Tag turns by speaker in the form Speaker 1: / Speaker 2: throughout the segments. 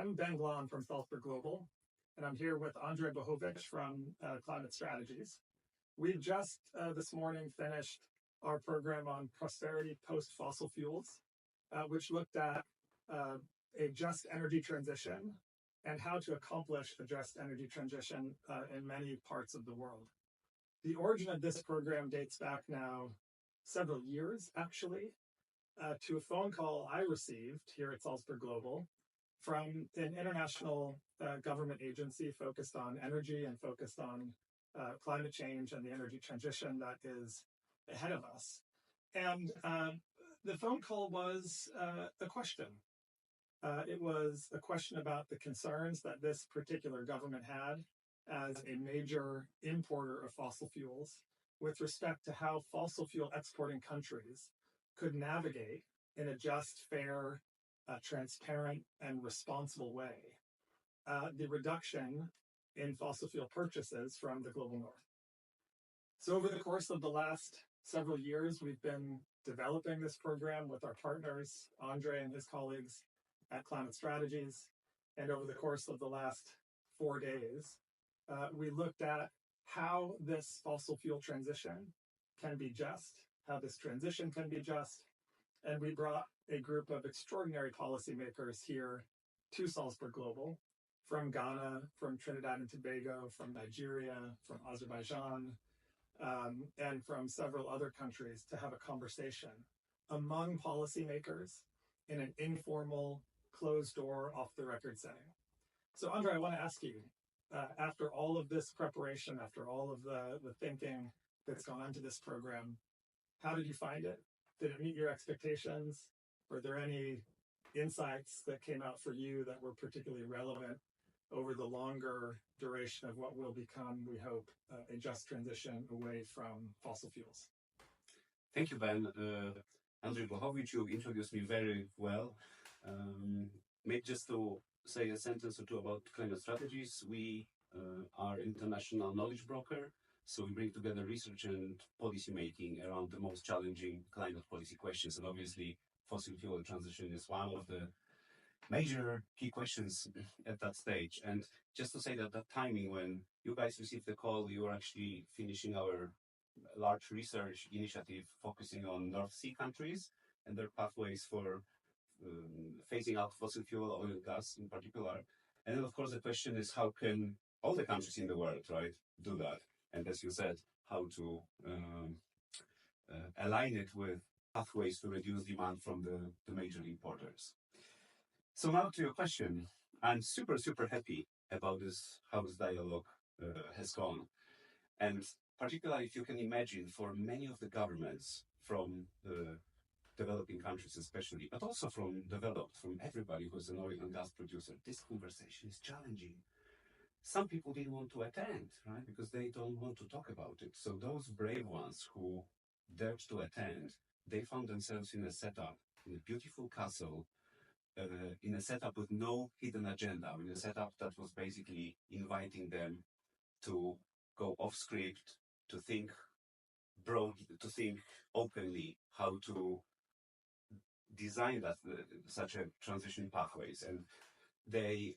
Speaker 1: I'm Ben Glahn from Salzburg Global, and I'm here with Andrzej Błachowicz from Climate Strategies. We've just this morning finished our program on prosperity post-fossil fuels, which looked at a just energy transition and how to accomplish a just energy transition in many parts of the world. The origin of this program dates back now several years, actually, to a phone call I received here at Salzburg Global from an international government agency focused on energy and focused on climate change and the energy transition that is ahead of us. And the phone call was a question. It was a question about the concerns that this particular government had as a major importer of fossil fuels with respect to how fossil fuel exporting countries could navigate in a just, fair, transparent, and responsible way the reduction in fossil fuel purchases from the global north. So over the course of the last several years, we've been developing this program with our partners, Andrzej and his colleagues at Climate Strategies. And over the course of the last 4 days, we looked at how this fossil fuel transition can be just, how this transition can be just. And we brought a group of extraordinary policymakers here to Salzburg Global, from Ghana, from Trinidad and Tobago, from Nigeria, from Azerbaijan, and from several other countries to have a conversation among policymakers in an informal, closed-door, off-the-record setting. So, Andrzej, I want to ask you, after all of this preparation, after all of the thinking that's gone into this program, how did you find it? Did it meet your expectations? Were there any insights that came out for you that were particularly relevant over the longer duration of what will become, we hope, a just transition away from fossil fuels?
Speaker 2: Thank you, Ben. Andrzej Błachowicz, you introduced me very well. Maybe just to say a sentence or two about Climate Strategies. We are international knowledge broker, so we bring together research and policy making around the most challenging climate policy questions. And obviously, fossil fuel transition is one of the major key questions at that stage. And just to say that timing when you guys received the call, you were actually finishing our large research initiative focusing on North Sea countries and their pathways for phasing out fossil fuel, oil and gas in particular. And then, of course, the question is how can all the countries in the world, right, do that? And as you said, how to align it with pathways to reduce demand from the major importers. So now to your question, I'm super, super happy about this, how this dialogue has gone. And particularly if you can imagine for many of the governments from the developing countries especially, but also from developed, from everybody who's an oil and gas producer, this conversation is challenging. Some people didn't want to attend, right, because they don't want to talk about it. So those brave ones who dared to attend, they found themselves in a setup, in a beautiful castle, in a setup with no hidden agenda, in a setup that was basically inviting them to go off script, to think broadly, to think openly how to design that such a transition pathways. And they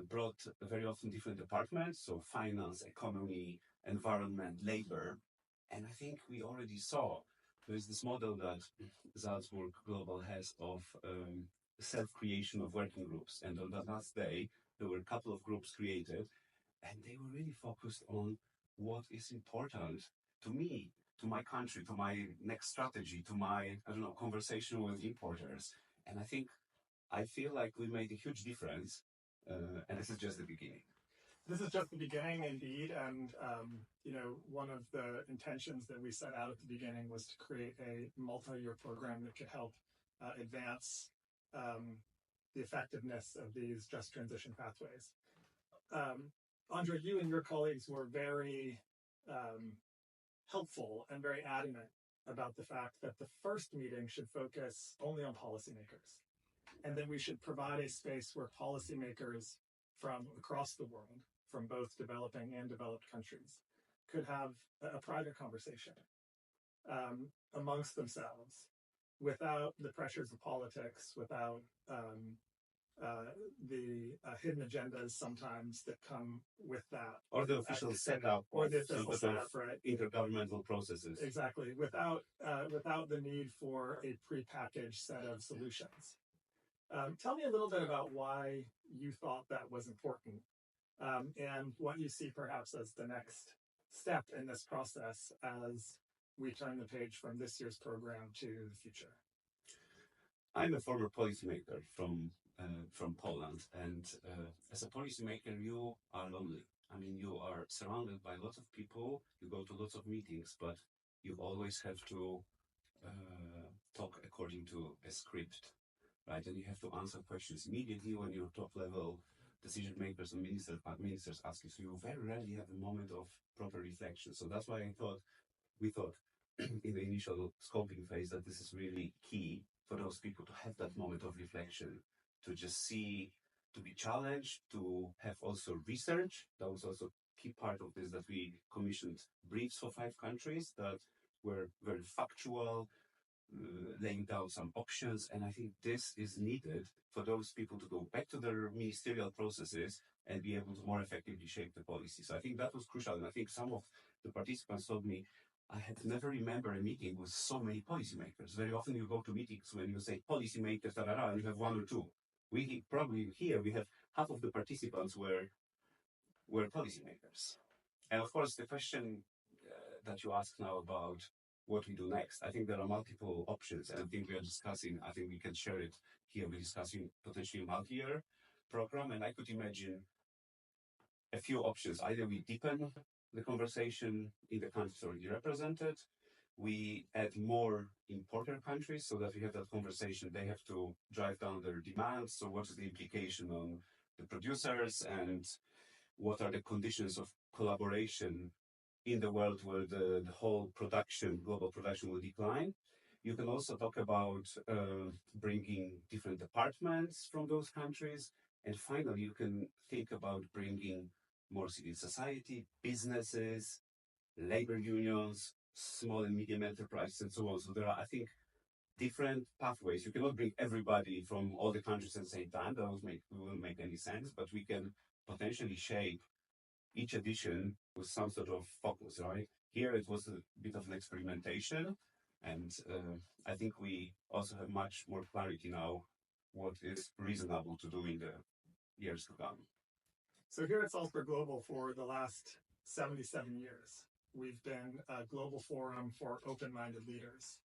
Speaker 2: brought very often different departments, so finance, economy, environment, labor. And I think we already saw there's this model that Salzburg Global has of self-creation of working groups. And on that last day, there were a couple of groups created, and they were really focused on what is important to me, to my country, to my next strategy, to my, conversation with importers. And I feel like we made a huge difference, and this is just the beginning.
Speaker 1: This is just the beginning, indeed, and one of the intentions that we set out at the beginning was to create a multi-year program that could help advance the effectiveness of these just transition pathways. Andrzej, you and your colleagues were very helpful and very adamant about the fact that the first meeting should focus only on policymakers, and that we should provide a space where policymakers from across the world, from both developing and developed countries, could have a private conversation amongst themselves without the pressures of politics, without the hidden agendas sometimes that come with that,
Speaker 2: or the official setup,
Speaker 1: or the
Speaker 2: of some
Speaker 1: official
Speaker 2: sort of
Speaker 1: setup, right?
Speaker 2: intergovernmental processes.
Speaker 1: Exactly, without the need for a prepackaged set of solutions. Tell me a little bit about why you thought that was important, and what you see perhaps as the next step in this process as we turn the page from this year's program to the future.
Speaker 2: I'm a former policymaker from Poland, and as a policymaker, you are lonely. I mean, you are surrounded by lots of people. You go to lots of meetings, but you always have to talk according to a script, right? And you have to answer questions immediately when your top level decision makers and ministers ask you. So you very rarely have a moment of proper reflection. So that's why we thought in the initial scoping phase that this is really key for those people to have that moment of reflection, to just see, to be challenged, to have also research. That was also a key part of this, that we commissioned briefs for 5 countries that were very factual, laying down some options. And I think this is needed for those people to go back to their ministerial processes and be able to more effectively shape the policy. So I think that was crucial. And I think some of the participants told me, I had never remember a meeting with so many policymakers. Very often you go to meetings when you say policymakers, and you have 1 or 2. We probably here we have half of the participants were policymakers. And of course, the question that you ask now about what we do next, I think there are multiple options, and I think we are discussing, I think we can share it here, we're discussing potentially a multi-year program, and I could imagine a few options. Either we deepen the conversation in the countries already represented, we add more importer countries so that we have that conversation. They have to drive down their demands. So what is the implication on the producers, and what are the conditions of collaboration in the world where the whole production, global production, will decline? You can also talk about bringing different departments from those countries. And finally, you can think about bringing more civil society, businesses, labor unions, small and medium enterprises, and so on. So there are, I think, different pathways. You cannot bring everybody from all the countries at the same time. That wouldn't make any sense, but we can potentially shape each edition with some sort of focus, right? Here it was a bit of an experimentation, and I think we also have much more clarity now what is reasonable to do in the years to come.
Speaker 1: So here at Salzburg Global for the last 77 years, we've been a global forum for open-minded leaders,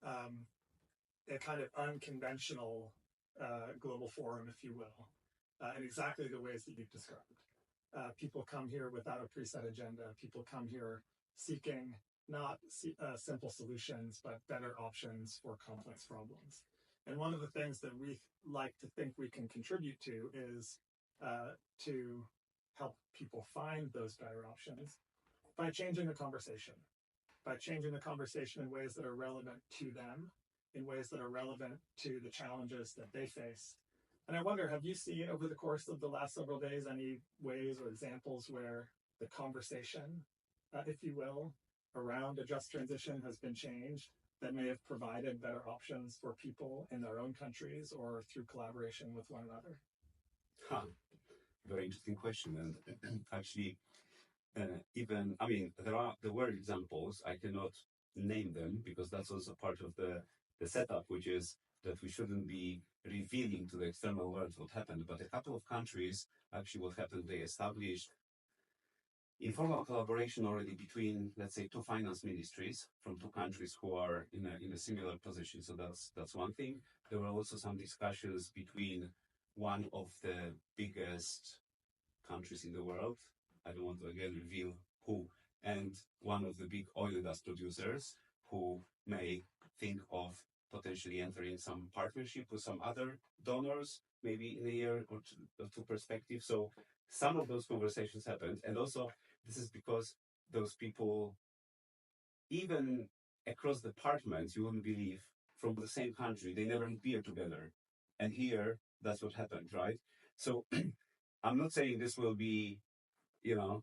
Speaker 1: a kind of unconventional global forum, if you will, in exactly the ways that you've described. People come here without a preset agenda. People come here seeking not simple solutions, but better options for complex problems. And one of the things that we like to think we can contribute to is to help people find those better options by changing the conversation, in ways that are relevant to them, in ways that are relevant to the challenges that they face. And I wonder, have you seen over the course of the last several days any ways or examples where the conversation, if you will, around a just transition has been changed that may have provided better options for people in their own countries or through collaboration with one another?
Speaker 2: Very interesting question. And actually, there were examples. I cannot name them because that's also part of the setup, which is that we shouldn't be revealing to the external world what happened. But a couple of countries, actually what happened, they established informal collaboration already between, let's say, 2 finance ministries from 2 countries who are in a similar position. So that's one thing. There were also some discussions between one of the biggest countries in the world, I don't want to again reveal who, and one of the big oil and gas producers who may think of potentially entering some partnership with some other donors, maybe in a year or two perspective. So some of those conversations happened. And also this is because those people, even across departments, you wouldn't believe, from the same country, they never appear together. And here, that's what happened, right? So I'm not saying this will be,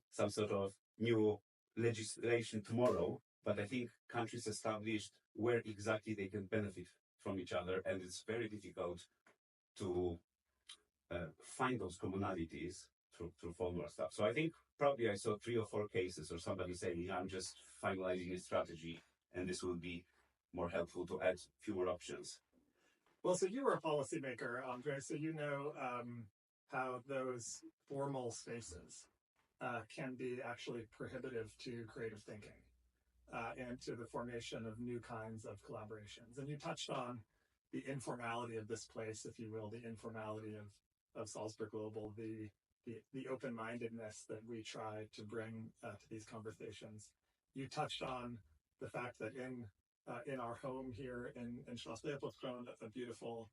Speaker 2: some sort of new legislation tomorrow, but I think countries established where exactly they can benefit from each other, and it's very difficult to find those commonalities through formal stuff. So I think probably I saw 3 or 4 cases or somebody saying, I'm just finalizing a strategy and this will be more helpful to add fewer options.
Speaker 1: Well, so you were a policymaker, Andre, so you know how those formal spaces can be actually prohibitive to creative thinking and to the formation of new kinds of collaborations. And you touched on the informality of this place, if you will, the informality of Salzburg Global, the open-mindedness that we try to bring to these conversations. You touched on the fact that in our home here in Schloss Leopoldskron, a beautiful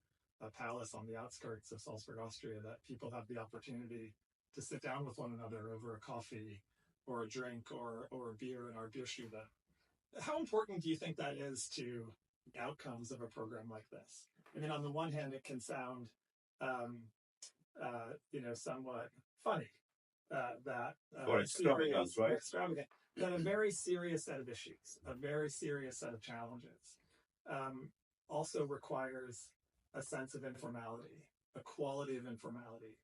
Speaker 1: palace on the outskirts of Salzburg, Austria, that people have the opportunity to sit down with one another over a coffee or a drink or a beer in our Bierstube. How important do you think that is to the outcomes of a program like this? I mean, on the one hand, it can sound, somewhat funny
Speaker 2: or extravagant, right?
Speaker 1: Extravagant. That a very serious set of issues, a very serious set of challenges, also requires a sense of informality, a quality of informality,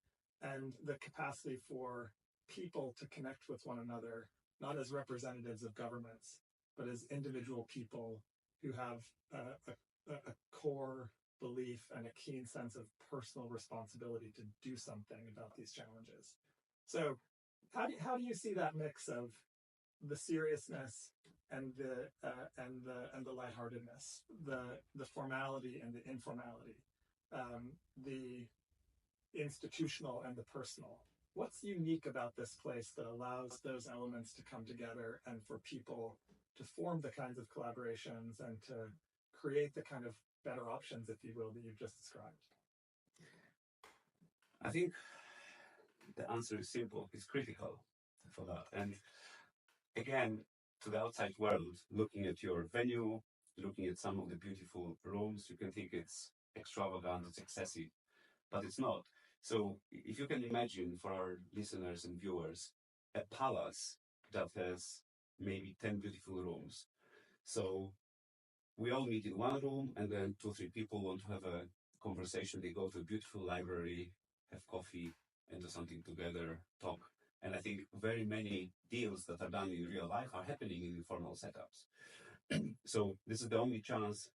Speaker 1: and the capacity for people to connect with one another, not as representatives of governments, but as individual people who have a core belief and a keen sense of personal responsibility to do something about these challenges. So how do you see that mix of the seriousness and the lightheartedness, the formality and the informality, the institutional and the personal? What's unique about this place that allows those elements to come together and for people to form the kinds of collaborations and to create the kind of better options, if you will, that you've just described?
Speaker 2: I think the answer is simple. It's critical for that. And again, to the outside world, looking at your venue, looking at some of the beautiful rooms, you can think it's extravagant, it's excessive, but it's not. So if you can imagine for our listeners and viewers, a palace that has maybe 10 beautiful rooms. So we all meet in one room, and then 2 or 3 people want to have a conversation. They go to a beautiful library, have coffee, and do something together, talk. And I think very many deals that are done in real life are happening in informal setups. So this is the only chance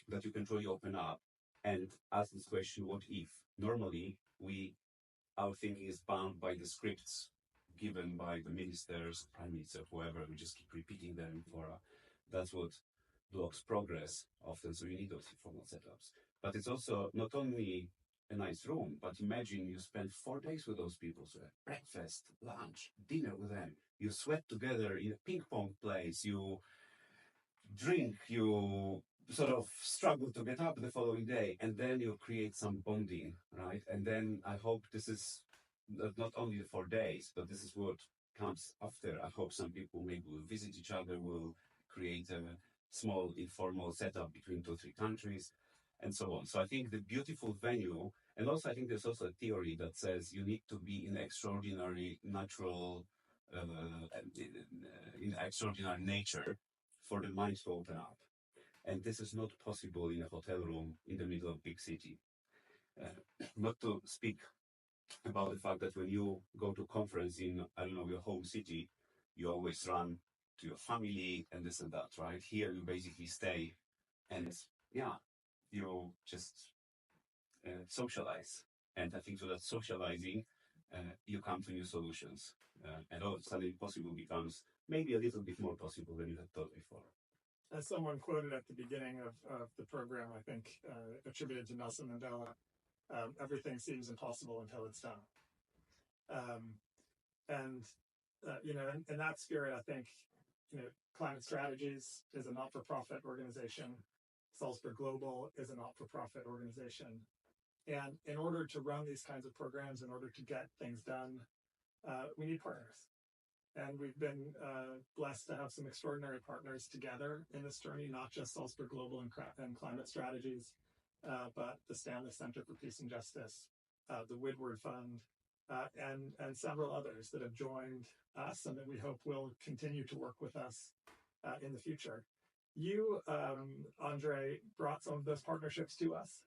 Speaker 2: that you can truly open up and ask this question, what if? Normally, our thinking is bound by the scripts given by the ministers, prime minister, whoever. We just keep repeating them that's what blocks progress often. So you need those informal setups. But it's also not only a nice room, but imagine you spend 4 days with those people. So breakfast, lunch, dinner with them. You sweat together in a ping pong place. You drink, you sort of struggle to get up the following day, and then you create some bonding, right? And then I hope this is not only the 4 days, but this is what comes after. I hope some people maybe will visit each other, will create a small informal setup between 2 or 3 countries, and so on. So I think the beautiful venue, and also I think there's also a theory that says you need to be in extraordinary natural, in extraordinary nature for the mind to open up. And this is not possible in a hotel room in the middle of big city. Not to speak about the fact that when you go to conference in, I don't know, your home city, you always run to your family and this and that, right? Here you basically stay and you just socialize. And I think so that socializing, you come to new solutions. And all of a sudden impossible becomes maybe a little bit more possible than you had thought before.
Speaker 1: As someone quoted at the beginning of the program, I think attributed to Nelson Mandela, everything seems impossible until it's done. In that spirit, I think, Climate Strategies is a not-for-profit organization. Salzburg Global is a not-for-profit organization. And in order to run these kinds of programs, in order to get things done, we need partners. And we've been blessed to have some extraordinary partners together in this journey, not just Salzburg Global and Climate Strategies, but the Stanley Center for Peace and Justice, the Woodward Fund, and several others that have joined us and that we hope will continue to work with us in the future. You, Andre, brought some of those partnerships to us.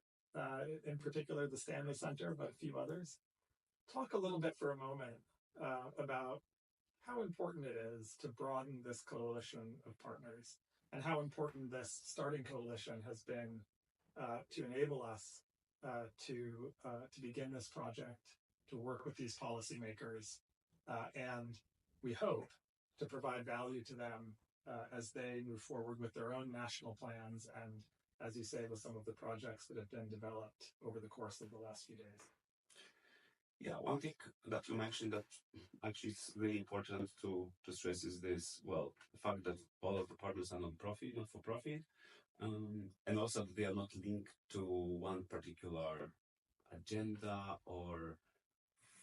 Speaker 1: in particular the Stanley Center, but a few others. Talk a little bit for a moment about how important it is to broaden this coalition of partners and how important this starting coalition has been to enable us to begin this project, to work with these policymakers, and we hope to provide value to them as they move forward with their own national plans and, as you say, with some of the projects that have been developed over the course of the last few days.
Speaker 2: Yeah, one thing that you mentioned that actually is really important to stress is this, well, the fact that all of the partners are non-profit, not for profit, and also that they are not linked to one particular agenda or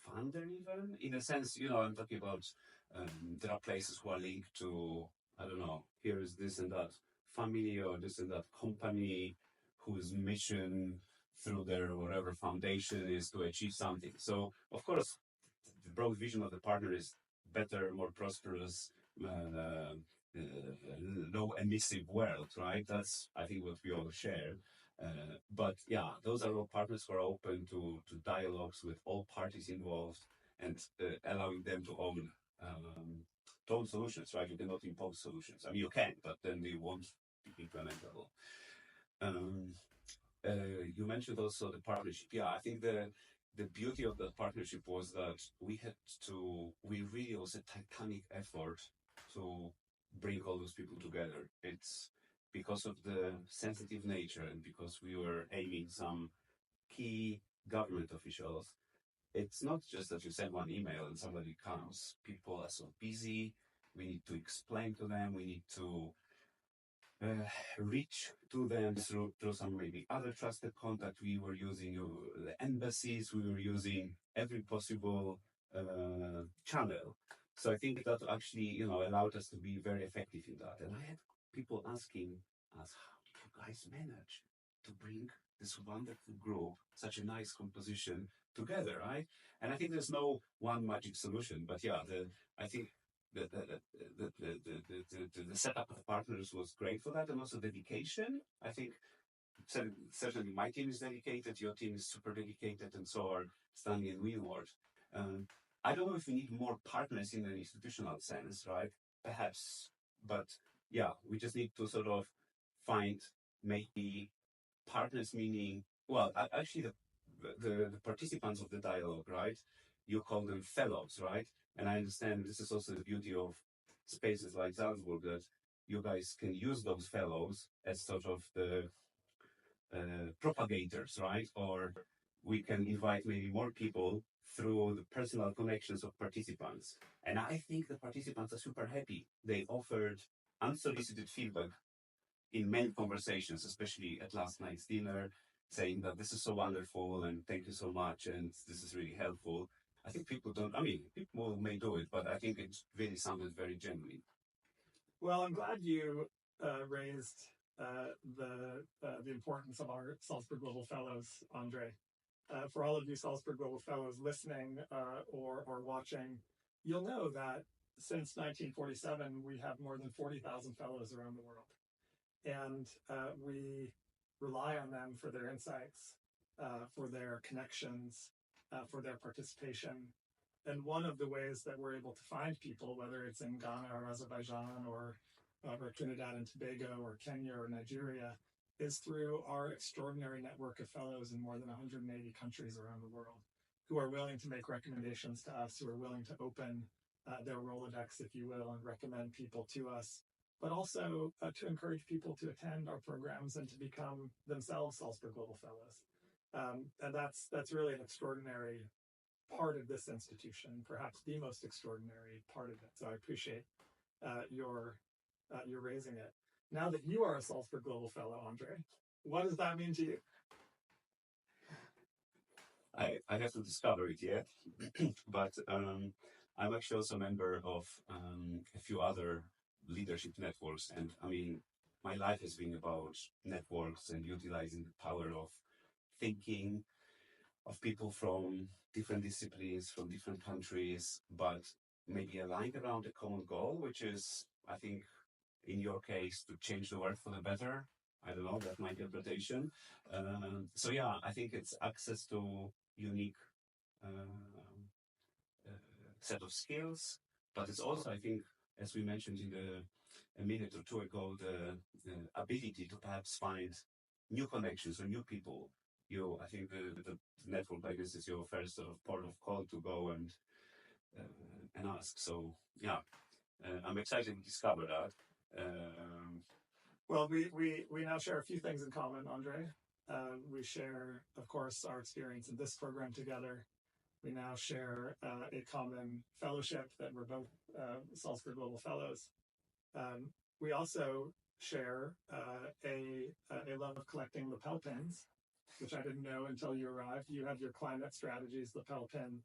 Speaker 2: funder even. In a sense, I'm talking about there are places who are linked to, I don't know, here is this and that family or this and that company whose mission through their whatever foundation is to achieve something. So, of course, the broad vision of the partner is better, more prosperous, low emissive world, right? That's, I think, what we all share. But yeah, those are all partners who are open to dialogues with all parties involved and allowing them to own solutions, right? You cannot impose solutions. I mean, you can, but then they won't be implementable. You mentioned also the partnership. Yeah, I think the beauty of that partnership was that we really was a titanic effort to bring all those people together. It's because of the sensitive nature and because we were aiming some key government officials. It's not just that you send one email and somebody comes. People are so busy. We need to explain to them. We need to reach to them through some maybe other trusted contact. We were using the embassies. We were using every possible channel. So I think that actually, allowed us to be very effective in that. And I had people asking us, how did you guys manage to bring this wonderful group, such a nice composition together, right? And I think there's no one magic solution, but yeah, I think the setup of partners was great for that, and also dedication. I think certainly my team is dedicated, your team is super dedicated, and so are Stanley and Wheelward. I don't know if we need more partners in an institutional sense, right? Perhaps, but yeah, we just need to sort of find maybe partners, meaning, well, actually the participants of the dialogue, right? You call them fellows, right? And I understand this is also the beauty of spaces like Salzburg, that you guys can use those fellows as sort of the propagators, right? Or we can invite maybe more people through the personal connections of participants. And I think the participants are super happy. They offered unsolicited feedback in many conversations, especially at last night's dinner, saying that this is so wonderful and thank you so much and this is really helpful. I think people may do it, but I think it really sounded very genuine.
Speaker 1: Well, I'm glad you raised the importance of our Salzburg Global Fellows, Andrzej. For all of you Salzburg Global Fellows listening or watching, you'll know that since 1947, we have more than 40,000 fellows around the world. And we rely on them for their insights, for their connections, for their participation. And one of the ways that we're able to find people, whether it's in Ghana or Azerbaijan or Trinidad and Tobago or Kenya or Nigeria, is through our extraordinary network of fellows in more than 180 countries around the world who are willing to make recommendations to us, who are willing to open their Rolodex, if you will, and recommend people to us, but also to encourage people to attend our programs and to become themselves Salzburg Global Fellows. And that's really an extraordinary part of this institution, perhaps the most extraordinary part of it. So I appreciate your raising it. Now that you are a Salzburg Global Fellow, Andrzej, what does that mean to you?
Speaker 2: I have to discover it yet, but I'm actually also a member of a few other leadership networks. And I mean, my life has been about networks and utilizing the power of thinking of people from different disciplines, from different countries, but maybe aligned around a common goal, which is, I think, in your case, to change the world for the better. I don't know, that's my interpretation. So yeah, I think it's access to unique set of skills, but it's also, I think, as we mentioned a minute or two ago, the ability to perhaps find new connections or new people. I think the network like this is your first sort of port of call to go and ask. So yeah, I'm excited to discover that.
Speaker 1: Well, we now share a few things in common, Andre. We share, of course, our experience in this program together. We now share a common fellowship that we're both Salzburg Global Fellows. We also share a love of collecting lapel pins, which I didn't know until you arrived. You have your climate strategies lapel pin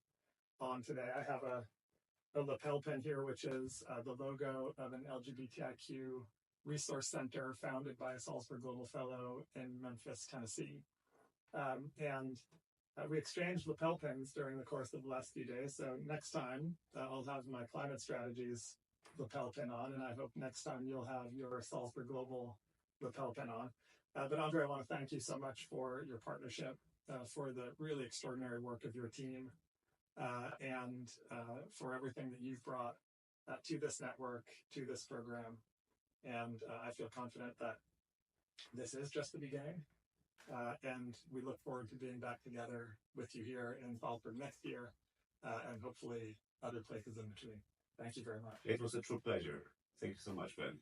Speaker 1: on today. I have a lapel pin here, which is the logo of an LGBTIQ resource center founded by a Salzburg Global Fellow in Memphis, Tennessee. We exchanged lapel pins during the course of the last few days. So next time I'll have my climate strategies lapel pin on, and I hope next time you'll have your Salzburg Global lapel pin on. But Andre, I want to thank you so much for your partnership, for the really extraordinary work of your team, and for everything that you've brought to this network, to this program. And I feel confident that this is just the beginning. And we look forward to being back together with you here in Salzburg next year, and hopefully other places in between. Thank you very much.
Speaker 2: It was a true pleasure. Thank you so much, Ben.